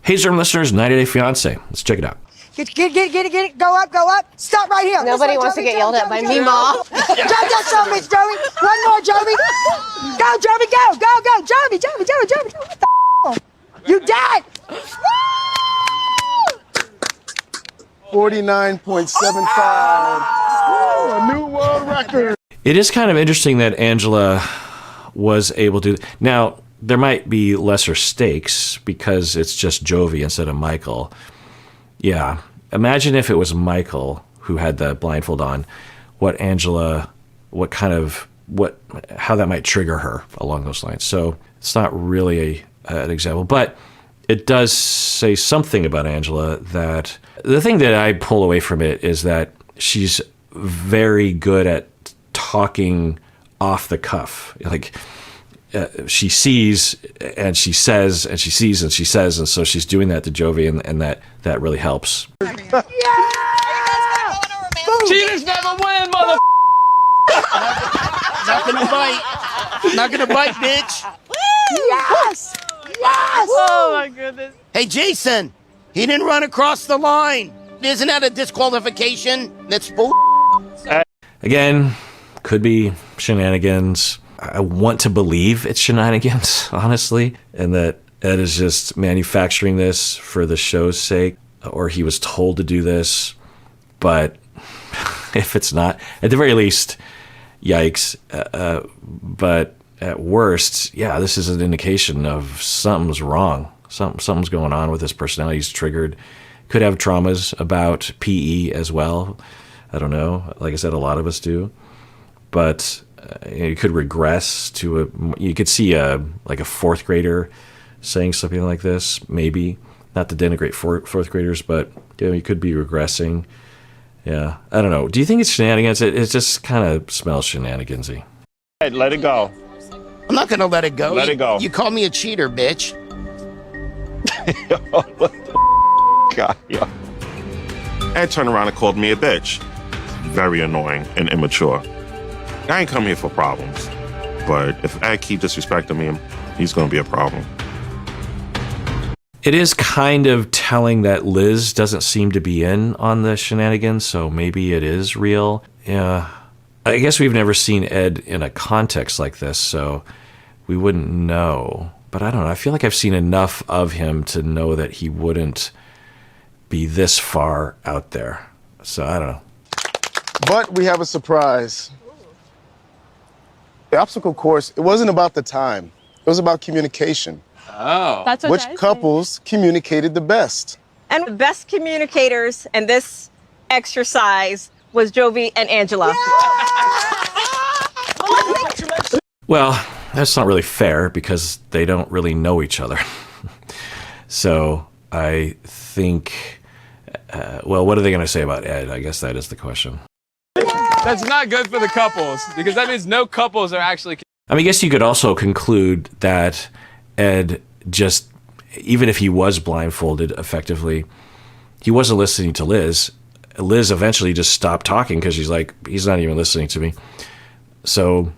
Hey, Zoom listeners, 90 Day Fiancé. Let's check it out. Get it. Go up. Stop right here. Nobody wants to get yelled at by me, Ma. Just show Miss Joey. One more, Joey. Go, Joey, go. Joey. What the f***? You died. 49.75. A new world record. It is kind of interesting that Angela was able to... Now, there might be lesser stakes because it's just Jovi instead of Michael. Yeah. Imagine if it was Michael who had the blindfold on, how that might trigger her along those lines. So it's not really an example, but it does say something about Angela. That the thing that I pull away from it is that she's very good at talking off the cuff. Like, she sees and she says, and she sees and she says, and so she's doing that to Jovi, and that really helps. Yeah! Cheaters never win, mother. Not gonna bite, bitch. Yes! Oh my goodness. Hey, Jason, he didn't run across the line. Isn't that a disqualification? That's bull. Again, could be shenanigans. I want to believe it's shenanigans, honestly, and that Ed is just manufacturing this for the show's sake, or he was told to do this. But if it's not, at the very least, yikes. But at worst, yeah, this is an indication of something's wrong. Something's going on with his personality. He's triggered. Could have traumas about PE as well. I don't know. Like I said, a lot of us do. But you could regress to you could see a fourth grader saying something like this, maybe. Not to denigrate fourth graders, but you could be regressing. Yeah, I don't know. Do you think it's shenanigans? It just kind of smells shenanigansy. Let it go. I'm not gonna let it go. Let it go. You call me a cheater, bitch. What the God, yo. Ed turned around and called me a bitch. Very annoying and immature. I ain't come here for problems, but if Ed keep disrespecting me, he's gonna be a problem. It is kind of telling that Liz doesn't seem to be in on the shenanigans, so maybe it is real. Yeah, I guess we've never seen Ed in a context like this, so we wouldn't know. But I don't know. I feel like I've seen enough of him to know that he wouldn't be this far out there. So I don't know. But we have a surprise. The obstacle course, it wasn't about the time. It was about communication. Oh. That's what Which couples communicated the best? And the best communicators in this exercise was Jovi and Angela. Well, that's not really fair because they don't really know each other. So I think, what are they going to say about Ed? I guess that is the question. That's not good for the couples because that means no couples are actually. I mean, I guess you could also conclude that Ed just, even if he was blindfolded effectively, he wasn't listening to Liz. Liz eventually just stopped talking because she's like, he's not even listening to me. So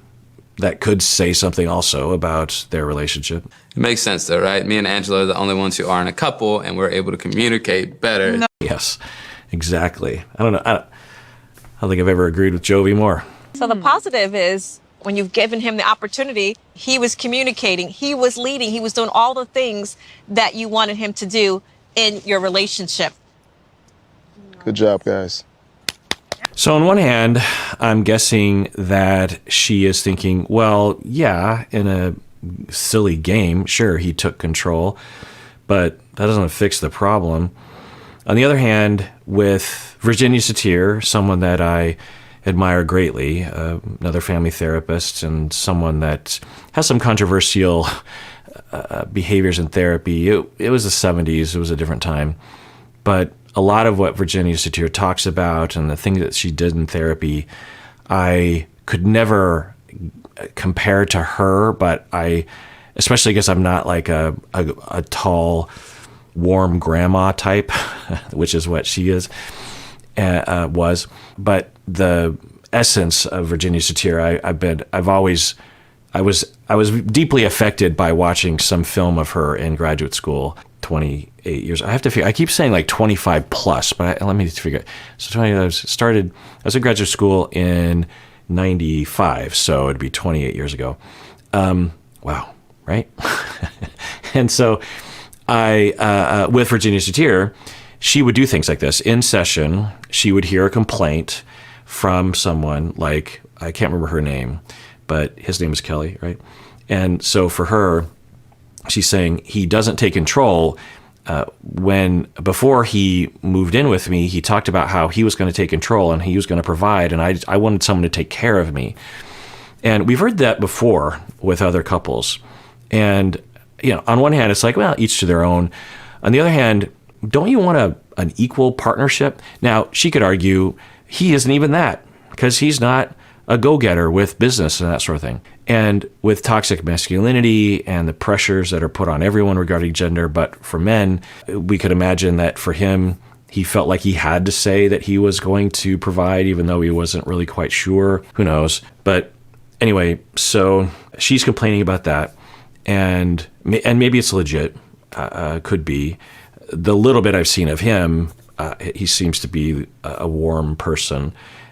that could say something also about their relationship. It makes sense though, right? Me and Angela are the only ones who aren't a couple and we're able to communicate better. No. Yes, exactly. I don't know. I don't think I've ever agreed with Jovi more. So the positive is when you've given him the opportunity, he was communicating, he was leading, he was doing all the things that you wanted him to do in your relationship. Good job, guys. So on one hand, I'm guessing that she is thinking, well, yeah, in a silly game, sure, he took control, but that doesn't fix the problem. On the other hand, with Virginia Satir, someone that I admire greatly, another family therapist and someone that has some controversial behaviors in therapy. It was the 70s. It was a different time. But a lot of what Virginia Satir talks about and the things that she did in therapy, I could never compare to her, but especially because I'm not like a tall, warm grandma type, which is what she is, was. But the essence of Virginia Satir, I was deeply affected by watching some film of her in graduate school 28 years. I have to figure. I keep saying like 25 plus, but let me figure. So 20. I was in graduate school in '95, so it'd be 28 years ago. Wow, right? And so I, with Virginia Satir, she would do things like this in session. She would hear a complaint from someone, like, I can't remember her name, but his name is Kelly, right? And so for her, she's saying he doesn't take control. Before he moved in with me, he talked about how he was going to take control and he was going to provide, and I wanted someone to take care of me. And we've heard that before with other couples. And, on one hand, it's like, well, each to their own. On the other hand, don't you want an equal partnership? Now, she could argue he isn't even that, because he's not a go-getter with business and that sort of thing. And with toxic masculinity and the pressures that are put on everyone regarding gender, but for men, we could imagine that for him, he felt like he had to say that he was going to provide, even though he wasn't really quite sure. Who knows? But anyway, so she's complaining about that, and maybe it's legit, could be. The little bit I've seen of him, he seems to be a warm person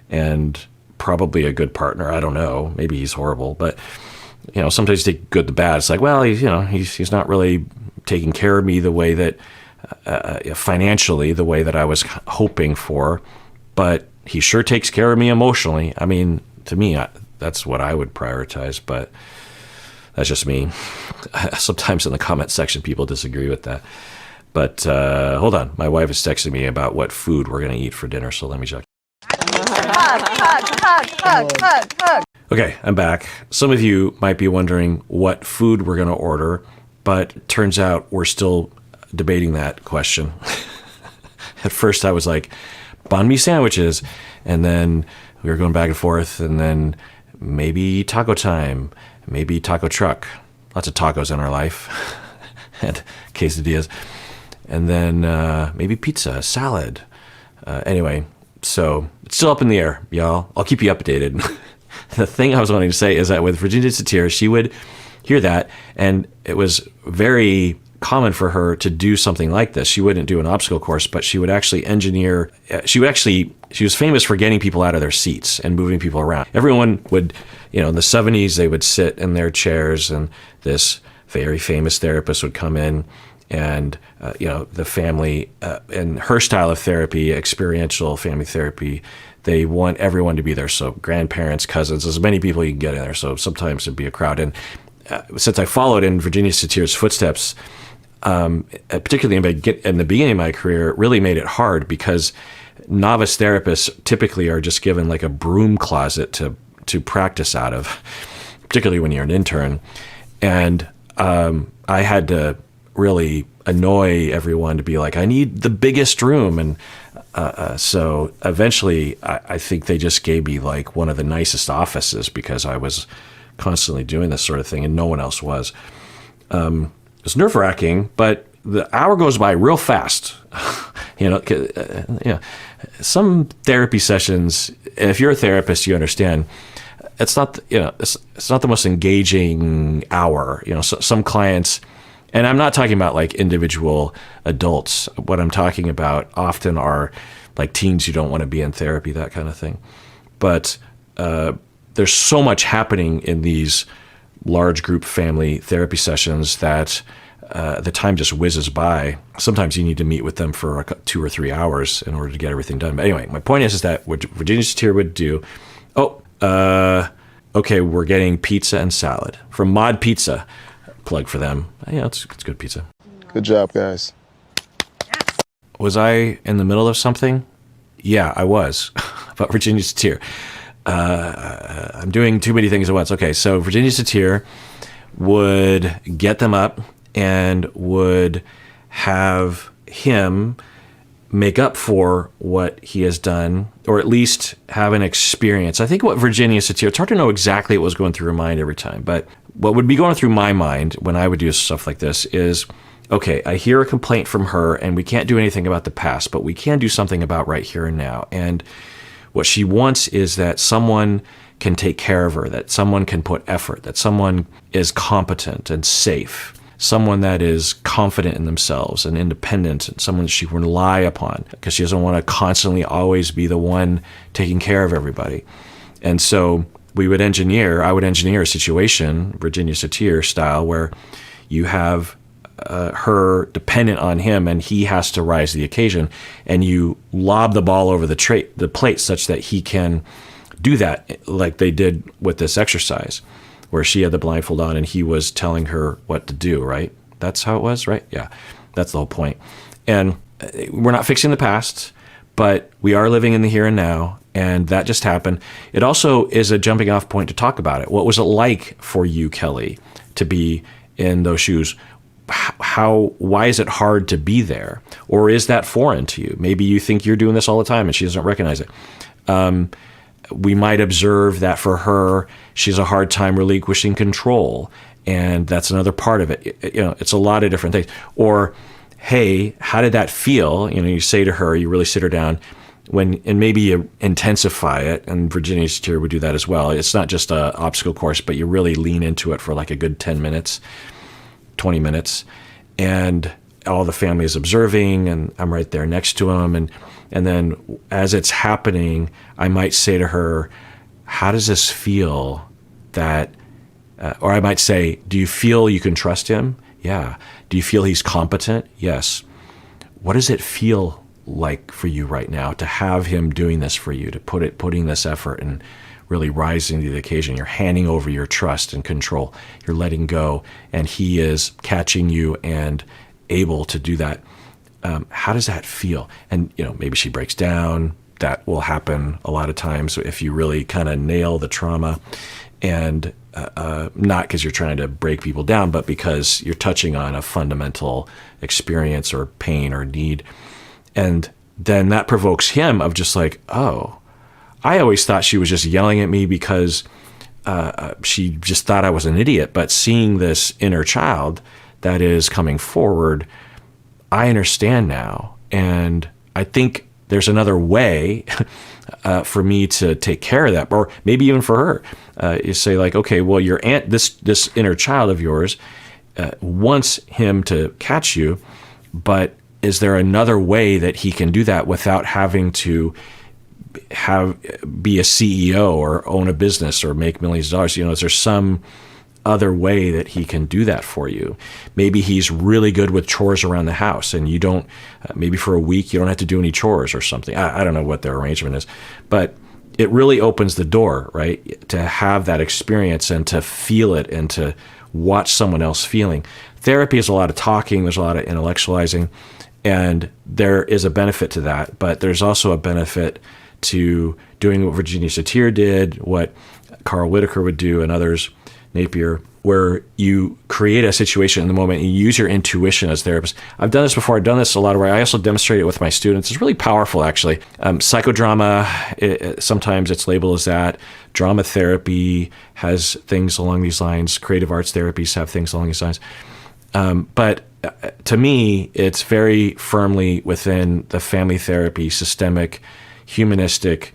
and probably a good partner. I don't know. Maybe he's horrible, but sometimes you take good to bad. It's like, well, he's not really taking care of me the way that financially, the way that I was hoping for, but he sure takes care of me emotionally. I mean, to me, that's what I would prioritize, but that's just me. Sometimes in the comment section, people disagree with that. But hold on. My wife is texting me about what food we're going to eat for dinner, so let me check. Hug. Okay, I'm back. Some of you might be wondering what food we're going to order, but it turns out we're still debating that question. At first I was like, banh mi sandwiches, and then we were going back and forth, and then maybe taco time, maybe taco truck. Lots of tacos in our life. And quesadillas. And then maybe pizza, salad. Anyway, so it's still up in the air, y'all. I'll keep you updated. The thing I was wanting to say is that with Virginia Satir, she would hear that, and it was very common for her to do something like this. She wouldn't do an obstacle course, but she would actually engineer. She was famous for getting people out of their seats and moving people around. Everyone would, in the 70s, they would sit in their chairs, and this very famous therapist would come in, and the family, and her style of therapy, experiential family therapy, they want everyone to be there. So grandparents, cousins, as many people you can get in there. So sometimes it'd be a crowd. And since I followed in Virginia Satir's footsteps, particularly in the beginning of my career, it really made it hard, because novice therapists typically are just given like a broom closet to practice out of, particularly when you're an intern. And I had to really annoy everyone to be like, I need the biggest room. And so eventually I think they just gave me like one of the nicest offices, because I was constantly doing this sort of thing and no one else was. It's nerve-wracking, but the hour goes by real fast. Some therapy sessions, if you're a therapist, you understand, it's not the most engaging hour. Some clients, and I'm not talking about like individual adults. What I'm talking about often are like teens who don't want to be in therapy, that kind of thing. But there's so much happening in these large group family therapy sessions that the time just whizzes by. Sometimes you need to meet with them for 2 or 3 hours in order to get everything done. But anyway, my point is that what Virginia Satir would do, okay, we're getting pizza and salad from Mod Pizza. Plug for them. Yeah, it's good pizza. Good job, guys. Was I in the middle of something? Yeah, I was. About Virginia Satir. I'm doing too many things at once. Okay, so Virginia Satir would get them up and would have him make up for what he has done, or at least have an experience. I think what Virginia Satir, it's hard to know exactly what was going through her mind every time, but what would be going through my mind when I would do stuff like this is, okay, I hear a complaint from her and we can't do anything about the past, but we can do something about right here and now. And what she wants is that someone can take care of her, that someone can put effort, that someone is competent and safe. someone that is confident in themselves and independent, and someone that she can rely upon, because she doesn't want to constantly always be the one taking care of everybody. And so I would engineer a situation, Virginia Satir style, where you have her dependent on him and he has to rise to the occasion, and you lob the ball over the plate such that he can do that, like they did with this exercise where she had the blindfold on and he was telling her what to do, right? That's how it was, right? Yeah, that's the whole point. And we're not fixing the past, but we are living in the here and now, and that just happened. It also is a jumping off point to talk about it. What was it like for you, Kelly, to be in those shoes? Why is it hard to be there? Or is that foreign to you? Maybe you think you're doing this all the time and she doesn't recognize it. We might observe that for her, she has a hard time relinquishing control, and that's another part of it. It's a lot of different things. Or, hey, how did that feel? You say to her, you really sit her down, and maybe you intensify it, and Virginia Satir would do that as well. It's not just an obstacle course, but you really lean into it for like a good 10 minutes, 20 minutes, and all the family is observing, and I'm right there next to them, and then as it's happening, I might say to her, how does this feel that, or I might say, do you feel you can trust him? Yeah. Do you feel he's competent? Yes. What does it feel like for you right now to have him doing this for you, to putting this effort and really rising to the occasion? You're handing over your trust and control. You're letting go, and he is catching you and able to do that. How does that feel? And maybe she breaks down. That will happen a lot of times if you really kind of nail the trauma, and not because you're trying to break people down, but because you're touching on a fundamental experience or pain or need. And then that provokes him of just like, oh, I always thought she was just yelling at me because she just thought I was an idiot. But seeing this inner child that is coming forward, I understand now. And I think there's another way for me to take care of that, or maybe even for her. You say like, okay, well, your aunt, this inner child of yours wants him to catch you, but is there another way that he can do that without having to be a CEO or own a business or make millions of dollars? Is there some other way that he can do that for you? Maybe he's really good with chores around the house, and you don't, maybe for a week you don't have to do any chores or something. I don't know what their arrangement is, but it really opens the door, right? To have that experience and to feel it and to watch someone else feeling. Therapy is a lot of talking, there's a lot of intellectualizing, and there is a benefit to that, but there's also a benefit to doing what Virginia Satir did, what Carl Whitaker would do, and others, Napier, where you create a situation in the moment and you use your intuition as therapists. I've done this before. I've done this a lot of where I also demonstrate it with my students. It's really powerful, actually. Psychodrama, sometimes it's labeled as that. Drama therapy has things along these lines. Creative arts therapies have things along these lines. But to me, it's very firmly within the family therapy, systemic, humanistic,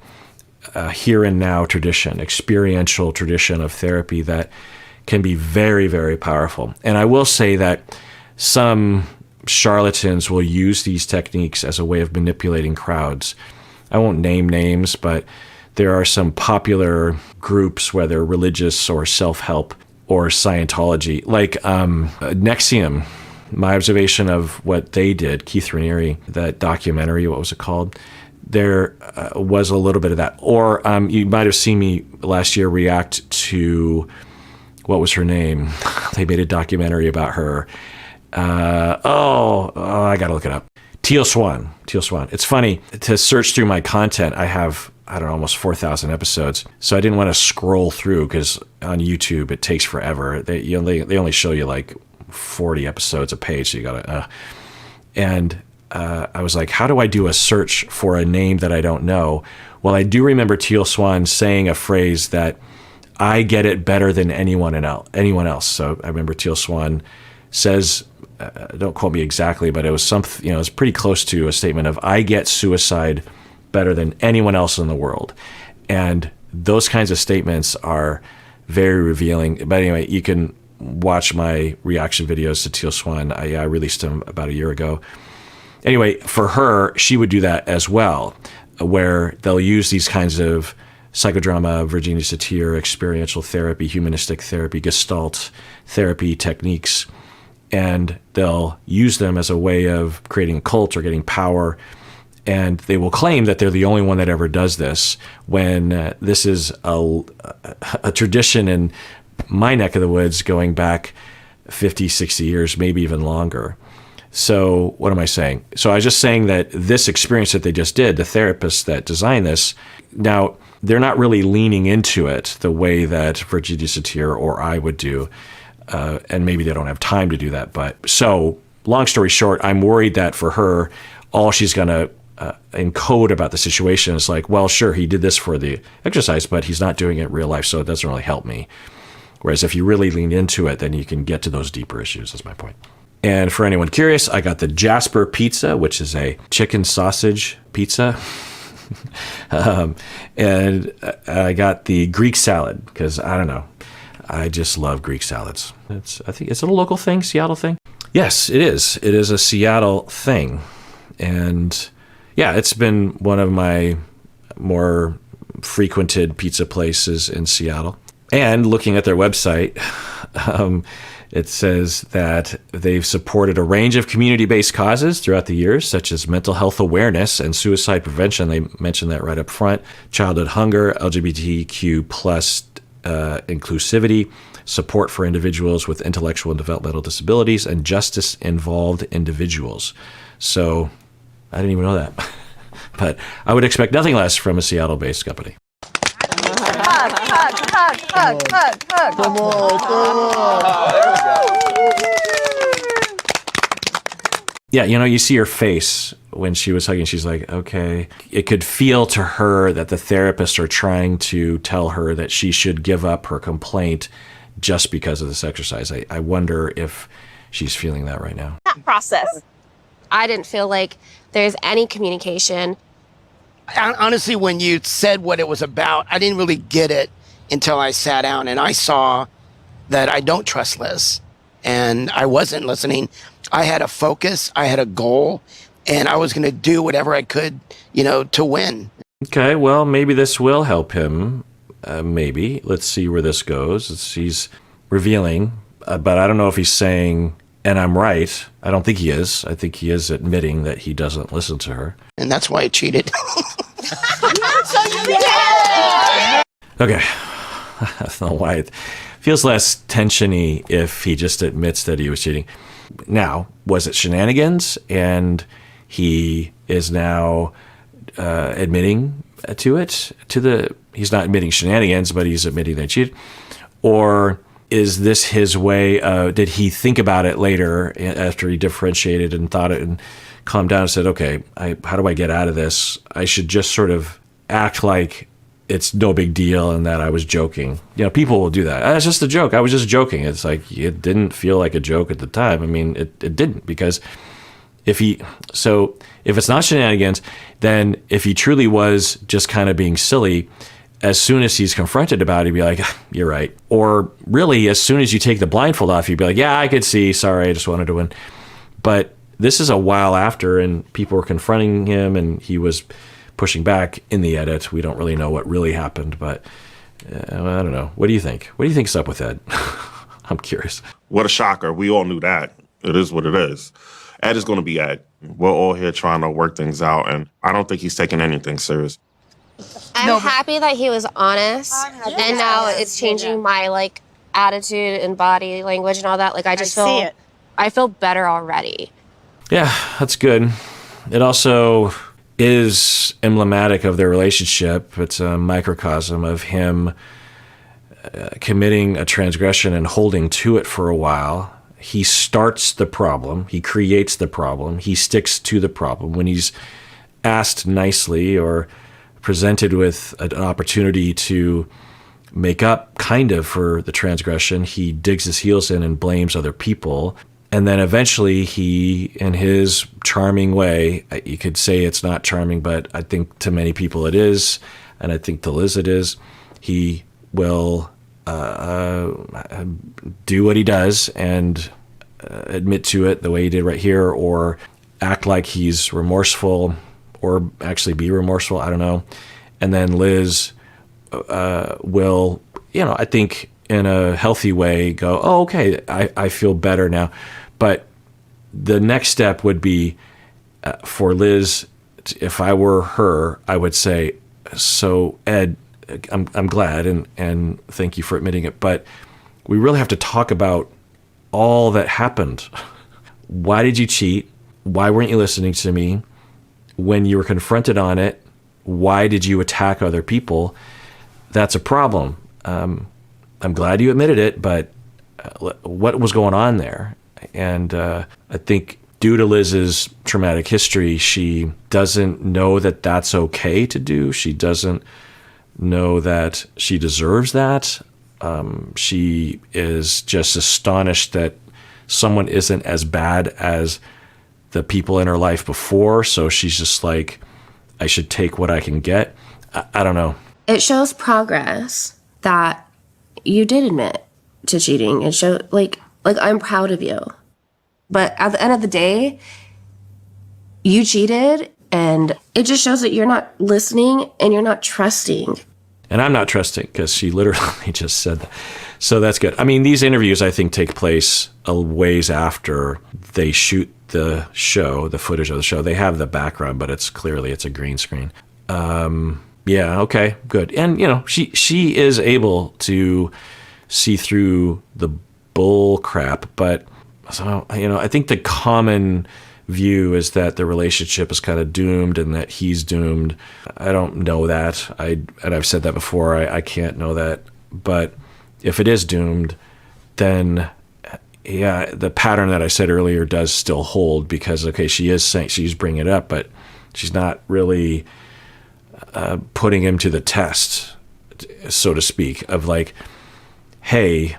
here and now tradition, experiential tradition of therapy that can be very, very powerful. And I will say that some charlatans will use these techniques as a way of manipulating crowds. I won't name names, but there are some popular groups, whether religious or self-help or Scientology, like Nexium. My observation of what they did, Keith Raniere, that documentary, what was it called? There was a little bit of that. Or you might have seen me last year react to, what was her name? They made a documentary about her. I got to look it up. Teal Swan. It's funny, to search through my content, I have, almost 4,000 episodes. So I didn't want to scroll through, because on YouTube it takes forever. They only show you like 40 episodes a page, so you got to... I was like, how do I do a search for a name that I don't know? Well, I do remember Teal Swan saying a phrase that I get it better than anyone else. So I remember Teal Swan says, don't quote me exactly, but it was something, it was pretty close to a statement of, I get suicide better than anyone else in the world. And those kinds of statements are very revealing. But anyway, you can watch my reaction videos to Teal Swan. I released them about a year ago. Anyway, for her, she would do that as well, where they'll use these kinds of psychodrama, Virginia Satir, experiential therapy, humanistic therapy, Gestalt therapy techniques, and they'll use them as a way of creating a cult or getting power. And they will claim that they're the only one that ever does this, when this is a tradition in my neck of the woods going back 50, 60 years, maybe even longer. So what am I saying? So I was just saying that this experience that they just did, the therapists that designed this, now they're not really leaning into it the way that Virginia Satir or I would do. And maybe they don't have time to do that. But so long story short, I'm worried that for her, all she's going to encode about the situation is like, well, sure, he did this for the exercise, but he's not doing it in real life, so it doesn't really help me. Whereas if you really lean into it, then you can get to those deeper issues, is my point. And for anyone curious, I got the Jasper pizza, which is a chicken sausage pizza. And I got the Greek salad because, I don't know, I just love Greek salads. I think it's a local thing, Seattle thing. Yes, it is. It is a Seattle thing. And yeah, it's been one of my more frequented pizza places in Seattle. And looking at their website, it says that they've supported a range of community-based causes throughout the years, such as mental health awareness and suicide prevention. They mentioned that right up front. Childhood hunger, LGBTQ plus inclusivity, support for individuals with intellectual and developmental disabilities, and justice-involved individuals. So I didn't even know that. But I would expect nothing less from a Seattle-based company. Hug. Come on. Yeah, you see her face when she was hugging. She's like, okay. It could feel to her that the therapists are trying to tell her that she should give up her complaint just because of this exercise. I wonder if she's feeling that right now. That process. I didn't feel like there's any communication. Honestly, when you said what it was about, I didn't really get it until I sat down and I saw that I don't trust Liz. And I wasn't listening. I had a focus, I had a goal, and I was going to do whatever I could, to win. Okay, well, maybe this will help him. Maybe. Let's see where this goes. He's revealing, but I don't know if he's saying, and I'm right. I don't think he is. I think he is admitting that he doesn't listen to her. And that's why I cheated. Okay. I don't know why it feels less tension-y if he just admits that he was cheating. Now, was it shenanigans? And he is now admitting to it? He's not admitting shenanigans, but he's admitting they cheated? Or is this his way? Did he think about it later after he differentiated and thought it and calmed down and said, okay, how do I get out of this? I should just sort of act like it's no big deal and that I was joking. People will do that. It's just a joke. I was just joking. It's like, it didn't feel like a joke at the time. I mean, it didn't, because if it's not shenanigans, then if he truly was just kind of being silly, as soon as he's confronted about it, he'd be like, you're right. Or really, as soon as you take the blindfold off, you'd be like, yeah, I could see. Sorry, I just wanted to win. But this is a while after, and people were confronting him, and he was pushing back in the edit. We don't really know what really happened, but I don't know. What do you think? What do you think's up with Ed? I'm curious. What a shocker. We all knew that. It is what it is. Ed is going to be Ed. We're all here trying to work things out, and I don't think he's taking anything serious. I'm happy that he was honest, and now it's changing my attitude and body language and all that. I feel better already. Yeah, that's good. It also is emblematic of their relationship. It's a microcosm of him committing a transgression and holding to it for a while. He starts the problem. He creates the problem. He sticks to the problem. When he's asked nicely or presented with an opportunity to make up kind of for the transgression, he digs his heels in and blames other people. And then eventually he, in his charming way, you could say it's not charming, but I think to many people it is, and I think to Liz it is, he will do what he does and admit to it the way he did right here, or act like he's remorseful, or actually be remorseful. I don't know. And then Liz will, I think in a healthy way go, oh, okay, I feel better now. But the next step would be for Liz, if I were her, I would say, so Ed, I'm glad and thank you for admitting it, but we really have to talk about all that happened. Why did you cheat? Why weren't you listening to me? When you were confronted on it, why did you attack other people? That's a problem. I'm glad you admitted it, but what was going on there? And I think due to Liz's traumatic history, she doesn't know that that's okay to do. She doesn't know that she deserves that. She is just astonished that someone isn't as bad as the people in her life before. So she's just like, I should take what I can get. I don't know. It shows progress that you did admit to cheating. It showed like I'm proud of you. But at the end of the day, you cheated, and it just shows that you're not listening and you're not trusting. And I'm not trusting because she literally just said that. So that's good. I mean, these interviews, I think, take place a ways after they shoot the show, the footage of the show. They have the background, but it's a green screen. Yeah, okay, good. And, she is able to see through the bull crap, but so, I think the common view is that the relationship is kind of doomed and that he's doomed. I don't know that. And I've said that before. I can't know that. But if it is doomed, then yeah, the pattern that I said earlier does still hold, because okay, she is saying, she's bringing it up, but she's not really putting him to the test, so to speak, of like, hey,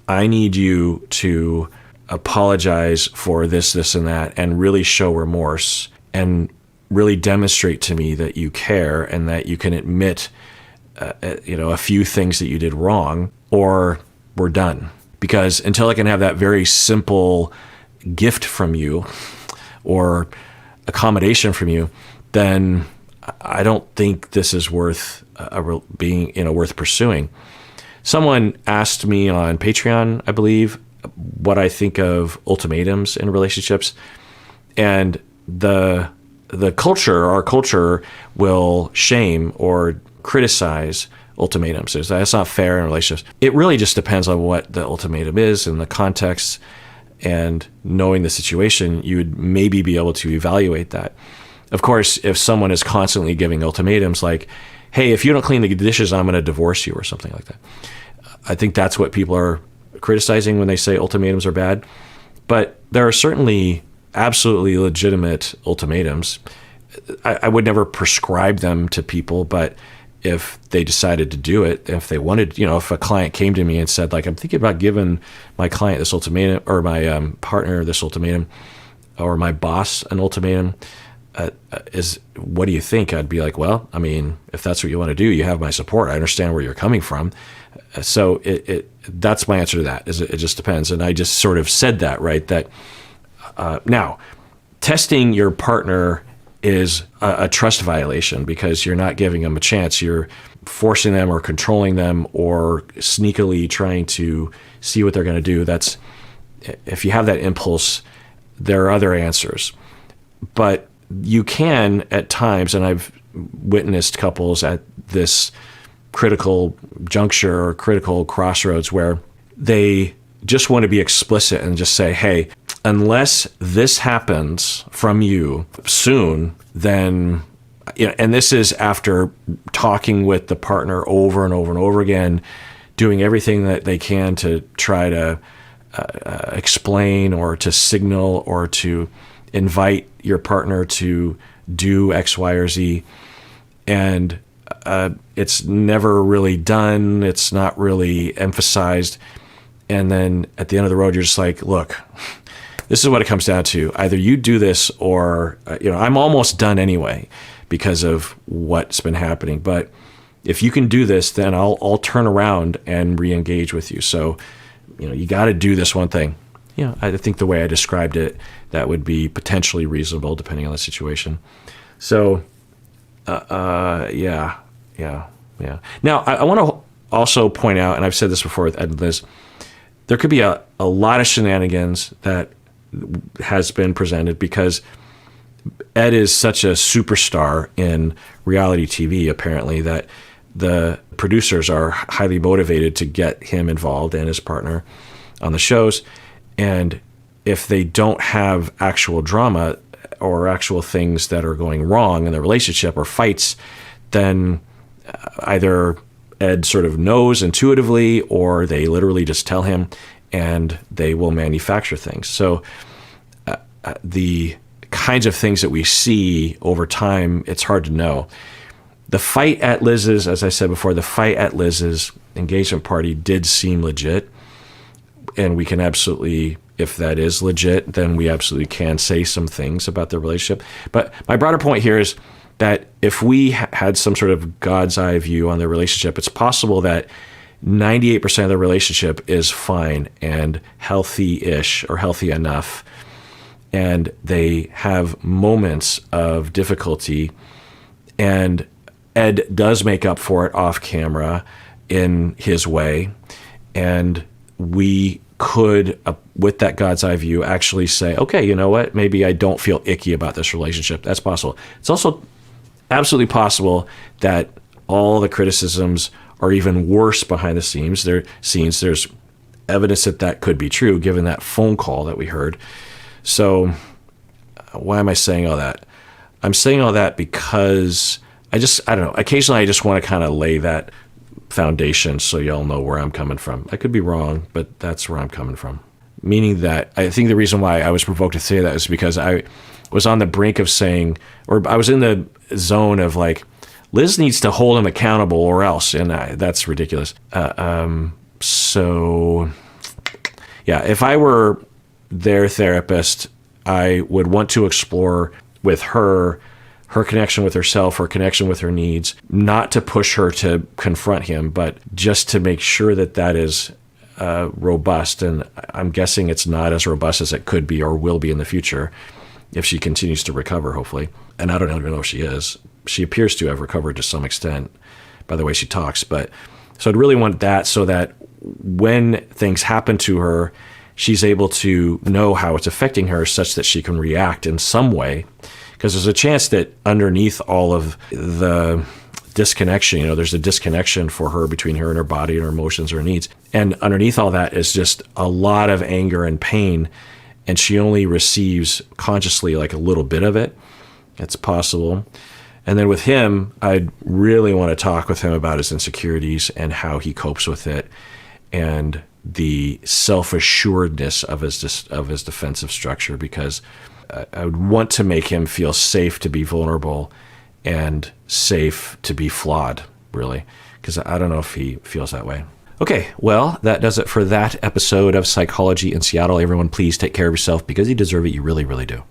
I need you to apologize for this, and that, and really show remorse and really demonstrate to me that you care and that you can admit, a few things that you did wrong, or we're done. Because until I can have that very simple gift from you or accommodation from you, then I don't think this is worth worth pursuing. Someone asked me on Patreon, I believe, what I think of ultimatums in relationships, and our culture will shame or criticize ultimatums. That's not fair in relationships. It really just depends on what the ultimatum is and the context, and knowing the situation, you would maybe be able to evaluate that. Of course, if someone is constantly giving ultimatums like, hey, if you don't clean the dishes, I'm going to divorce you, or something like that. I think that's what people are criticizing when they say ultimatums are bad. But there are certainly absolutely legitimate ultimatums. I would never prescribe them to people, but if they decided to do it, if they wanted, if a client came to me and said, like, I'm thinking about giving my client this ultimatum, or my partner this ultimatum, or my boss an ultimatum, what do you think? I'd be like, well, I mean, if that's what you want to do, you have my support. I understand where you're coming from. So that's my answer to that. It just depends. And I just sort of said that, right? That now, testing your partner is a trust violation, because you're not giving them a chance. You're forcing them or controlling them or sneakily trying to see what they're going to do. If you have that impulse, there are other answers. But you can at times, and I've witnessed couples at this critical juncture or critical crossroads where they just want to be explicit and just say, hey, unless this happens from you soon, then, and this is after talking with the partner over and over and over again, doing everything that they can to try to explain or to signal or to invite your partner to do X, Y, or Z. And it's never really done. It's not really emphasized. And then at the end of the road, you're just like, look, this is what it comes down to. Either you do this or, I'm almost done anyway because of what's been happening. But if you can do this, then I'll turn around and re-engage with you. So, you got to do this one thing. I think the way I described it, that would be potentially reasonable depending on the situation. So, yeah. Now, I want to also point out, and I've said this before with Ed and Liz, there could be a lot of shenanigans that has been presented because Ed is such a superstar in reality TV, apparently, that the producers are highly motivated to get him involved and his partner on the shows. And if they don't have actual drama or actual things that are going wrong in the relationship or fights, then either Ed sort of knows intuitively or they literally just tell him, and they will manufacture things. So the kinds of things that we see over time, it's hard to know. The fight at Liz's, as I said before, the fight at Liz's engagement party did seem legit. And we can absolutely, if that is legit, then we absolutely can say some things about the relationship. But my broader point here is that if we had some sort of God's eye view on the relationship, it's possible that 98% of the relationship is fine and healthy-ish or healthy enough. And they have moments of difficulty, and Ed does make up for it off camera in his way. And we could, with that God's eye view, actually say, okay, you know what? Maybe I don't feel icky about this relationship. That's possible. It's also absolutely possible that all the criticisms are even worse behind the scenes. There's evidence that could be true, given that phone call that we heard. So why am I saying all that? I'm saying all that because I don't know. Occasionally I just want to kind of lay that foundation so y'all know where I'm coming from. I could be wrong, but that's where I'm coming from. Meaning that I think the reason why I was provoked to say that is because I was on the brink of saying, or I was in the zone of like, Liz needs to hold him accountable or else, and that's ridiculous. So yeah, if I were their therapist, I would want to explore with her connection with herself, her connection with her needs, not to push her to confront him, but just to make sure that is robust. And I'm guessing it's not as robust as it could be or will be in the future if she continues to recover, hopefully. And I don't even know if she is. She appears to have recovered to some extent by the way she talks. But so I'd really want that so that when things happen to her, she's able to know how it's affecting her such that she can react in some way. Because there's a chance that underneath all of the disconnection, there's a disconnection for her between her and her body and her emotions, her needs. And underneath all that is just a lot of anger and pain. And she only receives consciously like a little bit of it. It's possible. And then with him, I'd really want to talk with him about his insecurities and how he copes with it, and the self-assuredness of his defensive structure, because I would want to make him feel safe to be vulnerable and safe to be flawed, really, because I don't know if he feels that way. Okay, well, that does it for that episode of Psychology in Seattle. Everyone, please take care of yourself because you deserve it. You really, really do.